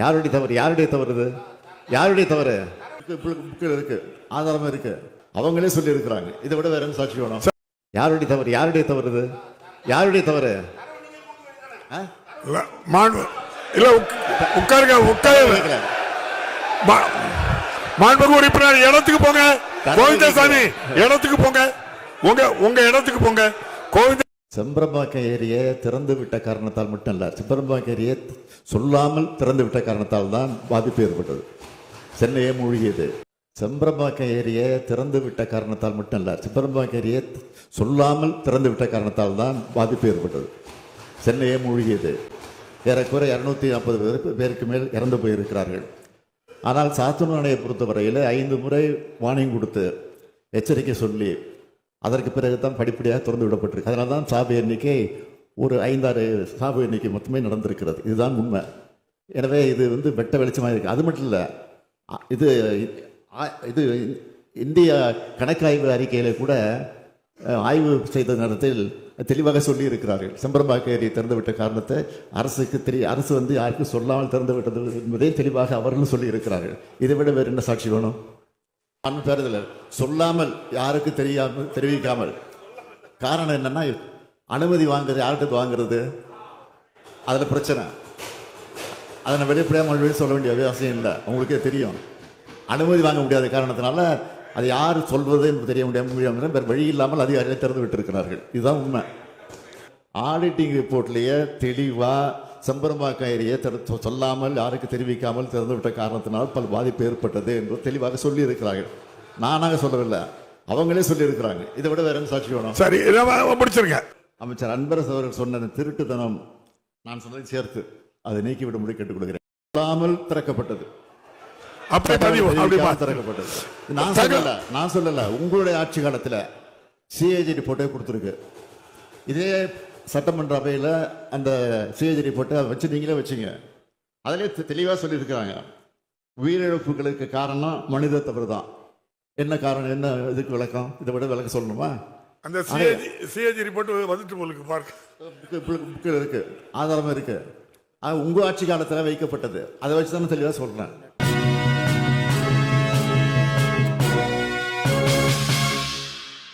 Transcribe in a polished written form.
யாருடைய தவறு? யாருடைய தவறு இது? யாருடைய தவறு? புக்கில் இருக்கு, ஆதாரமா இருக்கு, அவங்களே சொல்லி இருக்கிறாங்க. இதை விட வேற என்ன சாட்சி வேணும்? யாருடைய தவறு? யாருடைய தவறு இது? யாருடைய தவறு? இல்ல உட்காருங்க, உட்காருங்க. மாண்புமிகு உறுப்பினர் இடத்துக்கு போங்க. கோவிந்தசாமி இடத்துக்கு போங்க. உங்க இடத்துக்கு போங்க. கோவிந்த செம்பரம்பாக்கம் ஏரியை திறந்து விட்ட காரணத்தால் மட்டும் இல்ல, செம்பரம்பாக்கம் ஏரியை சொல்லாமல் திறந்து விட்ட காரணத்தால் தான் பாதிப்பு ஏற்பட்டது. சென்னையே மூழ்கியது. செம்பரம்பாக்கம் ஏரியை திறந்து விட்ட காரணத்தால் மட்டும் இல்ல, செம்பரம்பாக்கம் ஏரியை சொல்லாமல் திறந்து விட்ட காரணத்தால் தான் பாதிப்பு ஏற்பட்டது. சென்னையே மூழ்கியது. ஏறக்குறைய 240 பேருக்கு மேல் இறந்து போயிருக்கிறார்கள். ஆனால் சாத்தனூர் அணையை பொறுத்தவரையில் 5 முறை வார்னிங் கொடுத்து எச்சரிக்கை சொல்லி அதற்கு பிறகு தான் படிப்படியாக திறந்து விடப்பட்டிருக்கு. அதனால தான் சாவு எண்ணிக்கை ஒரு 5-6 சாவு எண்ணிக்கை மொத்தமே நடந்திருக்கிறது. இதுதான் உண்மை. எனவே இது வெட்ட வெளிச்சமாக இருக்குது. அது மட்டும் இல்லை, இது இந்திய கணக்காய்வு அறிக்கையில் கூட ஆய்வு செய்த நேரத்தில் தெளிவாக சொல்லி இருக்கிறார்கள். செம்பரம்பாக்கம் ஏரியை திறந்துவிட்ட காரணத்தை அரசு யாருக்கும் சொல்லாமல் திறந்து விட்டது என்பதை தெளிவாக அவர்களும் சொல்லி இருக்கிறார்கள். இதை விட வேறு என்ன சாட்சி வேணும்? சொல்லாமல் யாருக்கு தெரிவிக்காமல். காரணம் என்னன்னா, அனுமதி வாங்குறது யார்கிட்ட வாங்குறது? அதுல பிரச்சனை. அதை வெளிப்படையாக சொல்ல வேண்டிய அவசியம் இல்லை. உங்களுக்கே தெரியும். அனுமதி வாங்க முடியாத காரணத்தினால அது யார் சொல்வது என்று தெரிய முடியாமல் வேறு வழி இல்லாமல் அதிகாரிகளை திறந்து விட்டிருக்கிறார்கள். இதுதான் உண்மை. ஆடிட்டிங் ரிப்போர்ட்லேயே தெளிவாக செம்பரம்பாக்கம் ஏரியை சொல்லாமல் யாருக்கு தெரிவிக்காமல் திறந்து விட்ட காரணத்தினால் பல பாதிப்பு ஏற்பட்டது என்று தெளிவாக சொல்லி இருக்கிறார்கள். நானாக சொல்லவில்லை, அவங்களே சொல்லி இருக்கிறாங்க. இதை விட வேற என்ன சாட்சி வேணும்? சரி, முடிச்சிருங்க. அமைச்சர் அன்பரசு அவர்கள் சொன்ன திருட்டுத்தனம் நான் சொன்னதை சேர்த்து அதை நீக்கிவிடும்படி கேட்டுக் கொள்கிறேன். சொல்லாமல் திறக்கப்பட்டது. திறக்கப்பட்டது. நான் சொல்லல. உங்களுடைய ஆட்சி காலத்தில் சிஏஜி ரிப்போர்ட்டே கொடுத்துருக்கு. இதே சட்டமன்ற அவையில் அந்த சிஏஜி ரிப்போர்ட்டை வச்சு நீங்களே வச்சிங்க. அதிலே தெளிவாக சொல்லியிருக்கிறாங்க, உயிரிழப்புகளுக்கு காரணம் மனித தவறு தான். என்ன காரணம்? என்ன இதுக்கு விளக்கம்? இதை விட விளக்கம் சொல்லணுமா? அந்த சிஏஜி ரிப்போர்ட் வந்துட்டு உங்களுக்கு புக்கில் இருக்கு, ஆதாரமா இருக்கு. உங்க ஆட்சி காலத்தில் வைக்கப்பட்டது. அதை வச்சு தானே தெளிவாக சொல்றேன்.